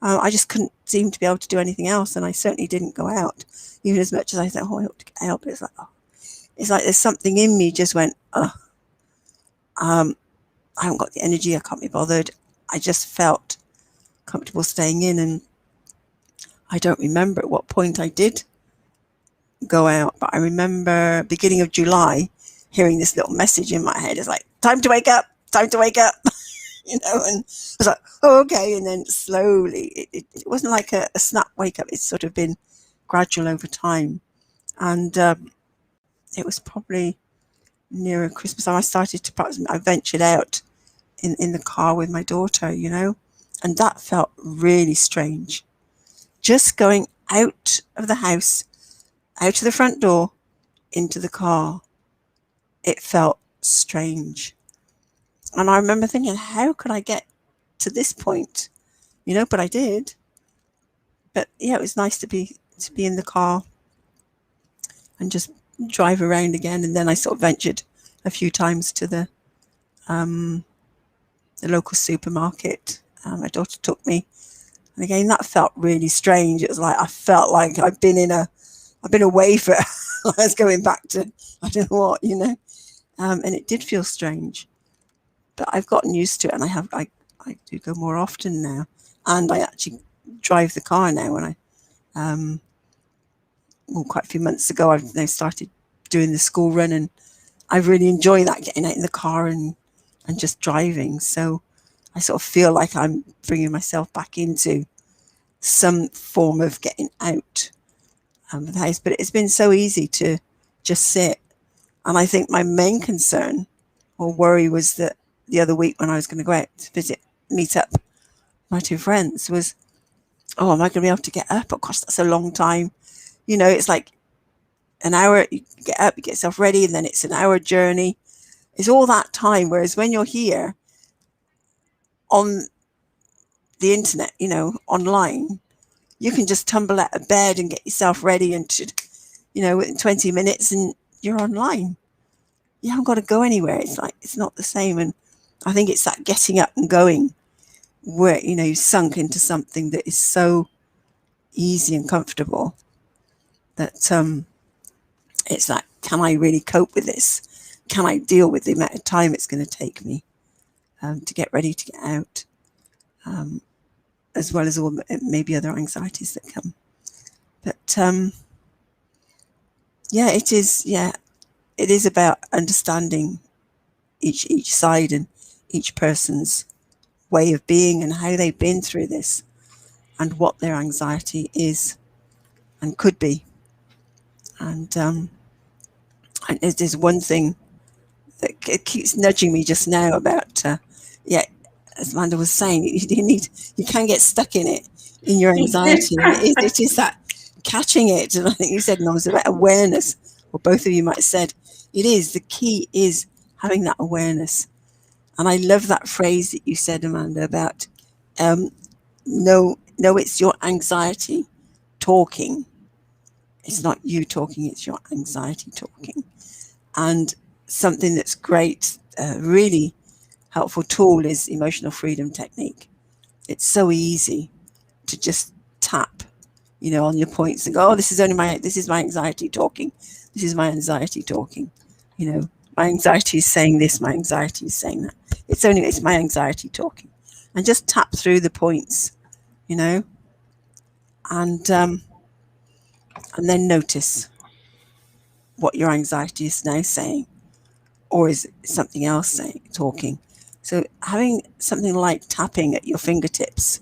I just couldn't seem to be able to do anything else, and I certainly didn't go out, even as much as I thought, I ought to get out. But it's like there's something in me just went, I haven't got the energy. I can't be bothered. I just felt comfortable staying in, and I don't remember at what point I did go out, but I remember beginning of July hearing this little message in my head. It's like, time to wake up, time to wake up. And I was like, oh, okay. And then slowly, it wasn't like a snap wake up. It's sort of been gradual over time. And it was probably nearer Christmas. I ventured out in the car with my daughter, and that felt really strange. Just going out of the house, out of the front door, into the car, it felt strange. And I remember thinking, how could I get to this point? But I did. But yeah, it was nice to be in the car and just drive around again. And then I sort of ventured a few times to the local supermarket. My daughter took me, and again that felt really strange. It was like I felt like I've been away for I was going back to I don't know what, and it did feel strange. But I've gotten used to it, and I do go more often now, and I actually drive the car now when Well, quite a few months ago, I've now started doing the school run, and I really enjoy that, getting out in the car and just driving. So I sort of feel like I'm bringing myself back into some form of getting out of the house. But it's been so easy to just sit. And I think my main concern or worry was that the other week when I was going to go out to meet up my two friends was, oh, am I going to be able to get up? Of course, that's a long time. You know, it's like an hour, you get up, you get yourself ready, and then it's an hour journey. It's all that time. Whereas when you're here on the internet, you know, online, you can just tumble out of bed and get yourself ready, and you know, within 20 minutes and you're online. You haven't got to go anywhere. It's like, it's not the same. And I think it's that getting up and going where, you know, you've sunk into something that is so easy and comfortable that it's like, can I really cope with this? Can I deal with the amount of time it's going to take me to get ready to get out, as well as all maybe other anxieties that come. But yeah, it is about understanding each side and each person's way of being and how they've been through this and what their anxiety is and could be. And there's one thing that keeps nudging me just now about, as Amanda was saying, you can get stuck in it, in your anxiety. It is that catching it. And I think you said, no, it's about awareness, or both of you might have said, it is, the key is having that awareness. And I love that phrase that you said, Amanda, about no, it's your anxiety talking. It's not you talking, it's your anxiety talking. And something that's great, really helpful tool is emotional freedom technique. It's so easy to just tap, you know, on your points and go, oh, this is my anxiety talking. This is my anxiety talking. You know, my anxiety is saying this, my anxiety is saying that. It's my anxiety talking. And just tap through the points, you know, and then notice what your anxiety is now saying, or is it something else talking. So having something like tapping at your fingertips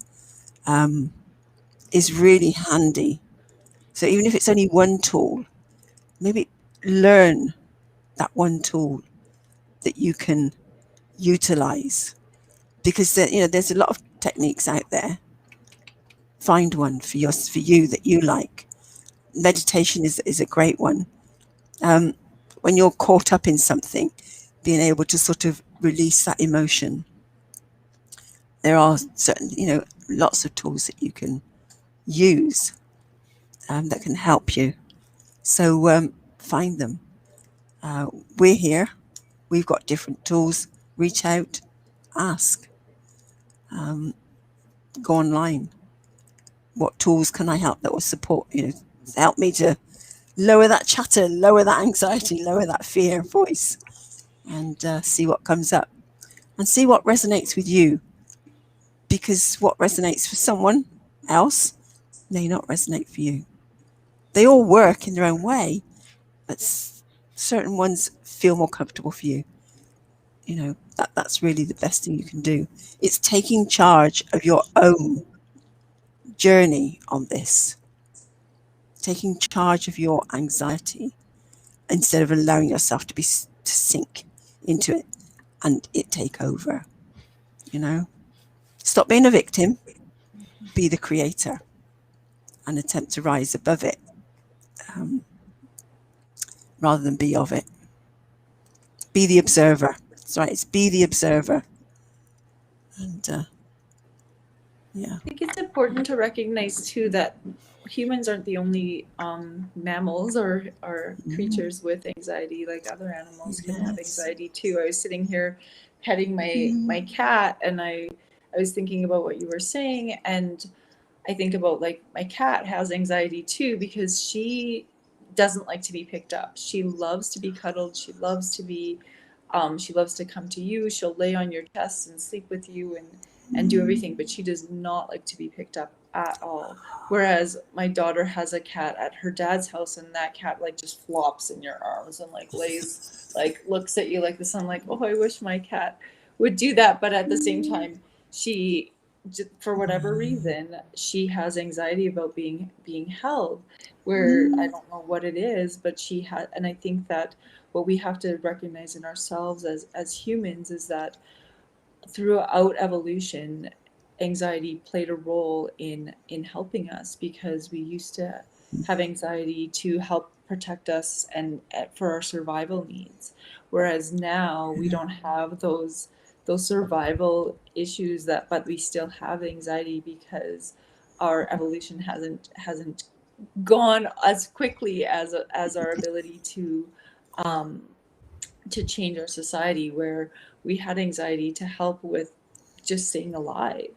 is really handy. So even if it's only one tool, maybe learn that one tool that you can utilize, because there's a lot of techniques out there. Find one for you that you like. Meditation is a great one. When you're caught up in something, being able to sort of release that emotion. There are certain, lots of tools that you can use that can help you. So find them. We're here. We've got different tools. Reach out, ask, go online. What tools can I help that will support, help me to lower that chatter, lower that anxiety, lower that fear voice, and see what comes up and see what resonates with you. Because what resonates for someone else may not resonate for you. They all work in their own way, but certain ones feel more comfortable for you. That's really the best thing you can do. It's taking charge of your own journey on this. Taking charge of your anxiety instead of allowing yourself to sink into it and it take over. Stop being a victim, be the creator, and attempt to rise above it rather than be of it. Be the observer. That's right, it's be the observer. And I think it's important to recognize too that humans aren't the only mammals or creatures with anxiety. Like other animals can have anxiety too. I was sitting here petting my cat, and I was thinking about what you were saying, and I think about, like, my cat has anxiety too because she doesn't like to be picked up. She loves to be cuddled. She loves to be she loves to come to you. She'll lay on your chest and sleep with you and do everything, but she does not like to be picked up at all. Whereas my daughter has a cat at her dad's house, and that cat like just flops in your arms and like lays, like looks at you like this. I'm like, oh, I wish my cat would do that. But at the same time, she, for whatever reason, she has anxiety about being held, where I don't know what it is, but she had. And I think that what we have to recognize in ourselves as humans is that throughout evolution, anxiety played a role in helping us, because we used to have anxiety to help protect us and for our survival needs, whereas now we don't have those survival issues, that but we still have anxiety because our evolution hasn't gone as quickly as our ability um to change our society, where we had anxiety to help with just staying alive.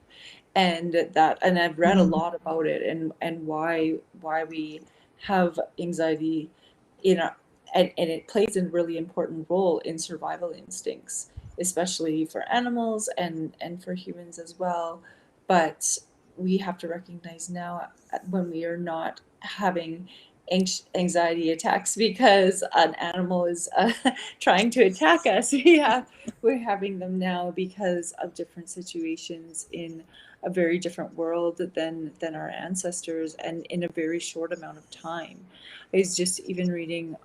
And I've read a lot about it, and why we have anxiety in our, and it plays a really important role in survival instincts, especially for animals and for humans as well. But we have to recognize now, when we are not having anxiety attacks because an animal is trying to attack us. We're having them now because of different situations in a very different world than our ancestors, and in a very short amount of time. I was just even reading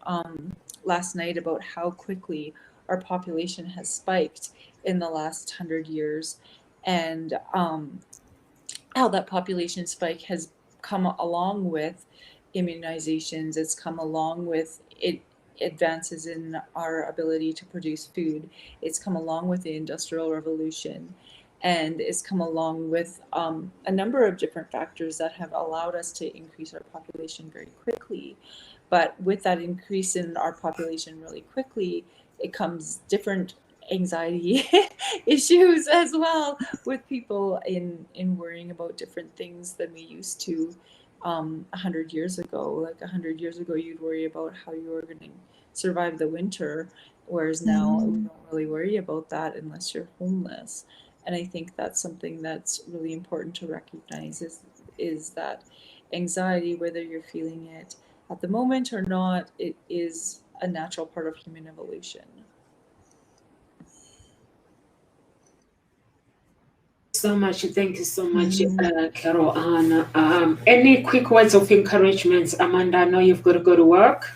last night about how quickly our population has spiked in the last 100 years, and how that population spike has come along with immunizations. It's come along with it, advances in our ability to produce food. It's come along with the Industrial Revolution, and it's come along with a number of different factors that have allowed us to increase our population very quickly. But with that increase in our population really quickly, it comes different anxiety issues as well, with people in worrying about different things than we used to 100 years ago. Like 100 years ago, you'd worry about how you were going to survive the winter, whereas now we don't really worry about that unless you're homeless. And I think that's something that's really important to recognize, is that anxiety, whether you're feeling it at the moment or not, it is a natural part of human evolution. So much. Thank you so much, Carol Ann. Any quick words of encouragement? Amanda, I know you've got to go to work.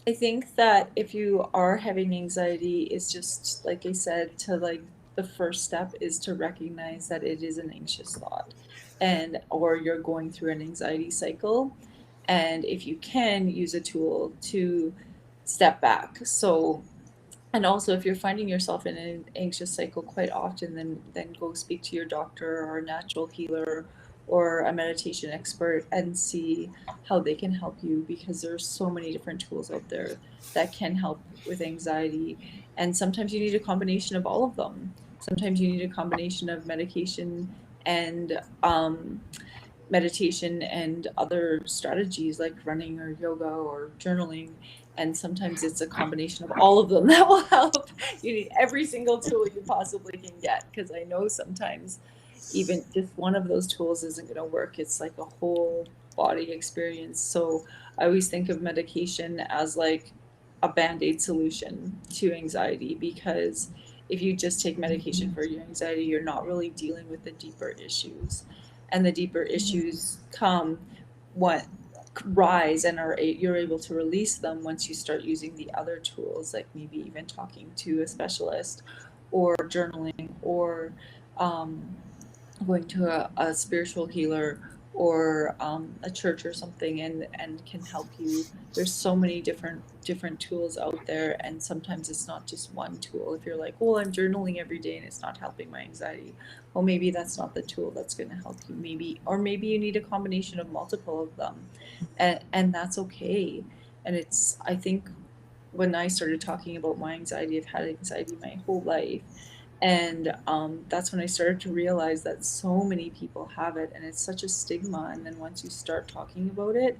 I think that if you are having anxiety, it's just like I said, to like the first step is to recognize that it is an anxious thought, or you're going through an anxiety cycle. And if you can, use a tool to step back. So, and also if you're finding yourself in an anxious cycle quite often, then go speak to your doctor or a natural healer or a meditation expert and see how they can help you, because there's so many different tools out there that can help with anxiety. And sometimes you need a combination of all of them. Sometimes you need a combination of medication and meditation and other strategies like running or yoga or journaling. And sometimes it's a combination of all of them that will help. You need every single tool you possibly can get, because I know sometimes even just one of those tools isn't going to work. It's like a whole body experience. So I always think of medication as like a band-aid solution to anxiety, because if you just take medication for your anxiety, you're not really dealing with the deeper issues. And the deeper issues rise and you're able to release them once you start using the other tools, like maybe even talking to a specialist, or journaling, or going to a spiritual healer, or a church or something, and can help you. There's so many different tools out there, and sometimes it's not just one tool. If you're like, well, I'm journaling every day and it's not helping my anxiety, well, maybe that's not the tool that's going to help you. Maybe you need a combination of multiple of them, and that's okay. And it's, I think when I started talking about my anxiety, I've had anxiety my whole life. And that's when I started to realize that so many people have it, and it's such a stigma. And then once you start talking about it,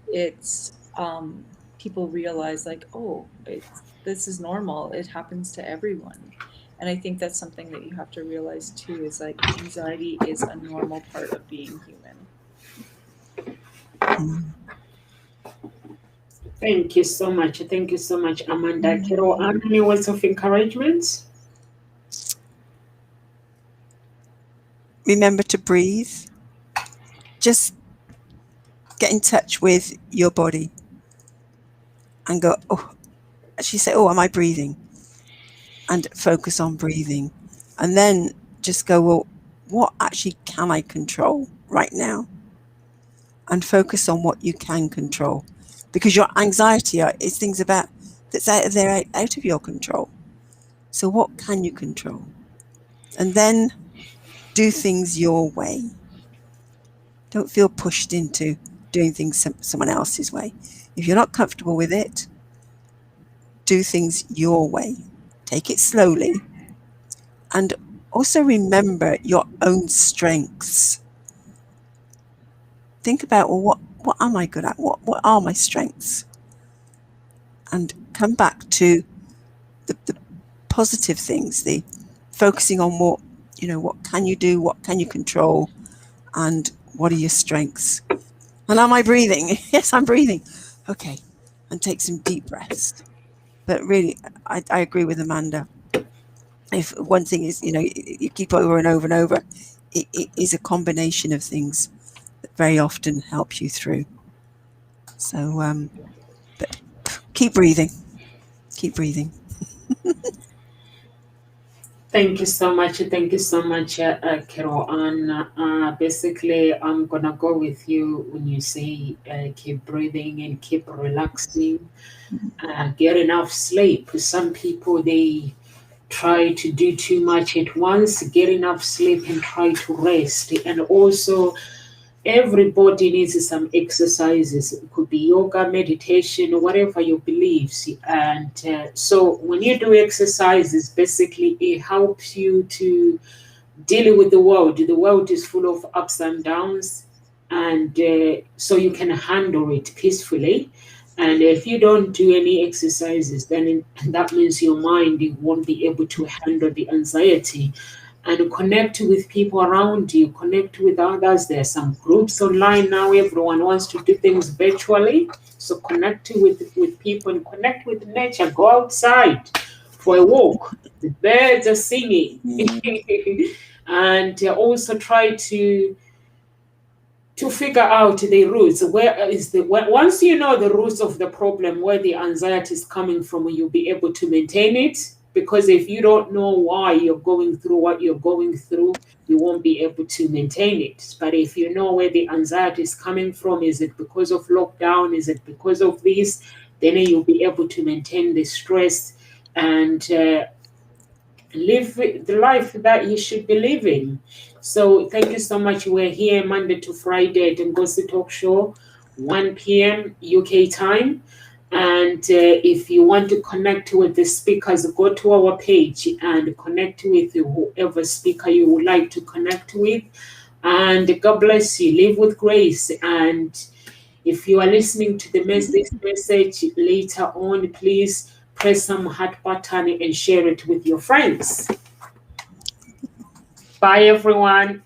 it's people realize like, oh, this is normal. It happens to everyone. And I think that's something that you have to realize too, is like anxiety is a normal part of being human. Thank you so much. Thank you so much, Amanda. Carol, any words of encouragement? Remember to breathe. Just get in touch with your body and go, oh, actually say, oh, am I breathing? And focus on breathing. And then just go, well, what actually can I control right now? And focus on what you can control. Because your anxiety is things that's out of your control. So what can you control? And then do things your way. Don't feel pushed into doing things someone else's way. If you're not comfortable with it, do things your way. Take it slowly. And also remember your own strengths. Think about, well, what am I good at? What are my strengths? And come back to the positive things, the focusing on what can you do, what can you control, and what are your strengths? And am I breathing? Yes, I'm breathing. Okay. And take some deep breaths. But really, I agree with Amanda. If one thing is, you keep over and over and over, it is a combination of things that very often help you through. So, but keep breathing. Keep breathing. Thank you so much. Thank you so much, Carol. And basically, I'm going to go with you when you say keep breathing and keep relaxing. Get enough sleep. Some people, they try to do too much at once. Get enough sleep and try to rest. And also, everybody needs some exercises. It could be yoga, meditation, whatever your beliefs. And so when you do exercises, basically it helps you to deal with the world. The world is full of ups and downs, and so you can handle it peacefully. And if you don't do any exercises, then that means your mind won't be able to handle the anxiety. And connect with people around you, connect with others. There are some groups online now. Everyone wants to do things virtually. So connect with people and connect with nature. Go outside for a walk. The birds are singing. And also try to figure out the roots. Once you know the roots of the problem, where the anxiety is coming from, you'll be able to maintain it. Because if you don't know why you're going through what you're going through, you won't be able to maintain it. But if you know where the anxiety is coming from, is it because of lockdown? Is it because of this? Then you'll be able to maintain the stress and live the life that you should be living. So thank you so much. We're here Monday to Friday at Ngozi Talk Show, 1 p.m. UK time. And if you want to connect with the speakers, go to our page and connect with whoever speaker you would like to connect with. And God bless you. Live with grace. And if you are listening to this message later on, please press some heart button and share it with your friends. Bye, everyone.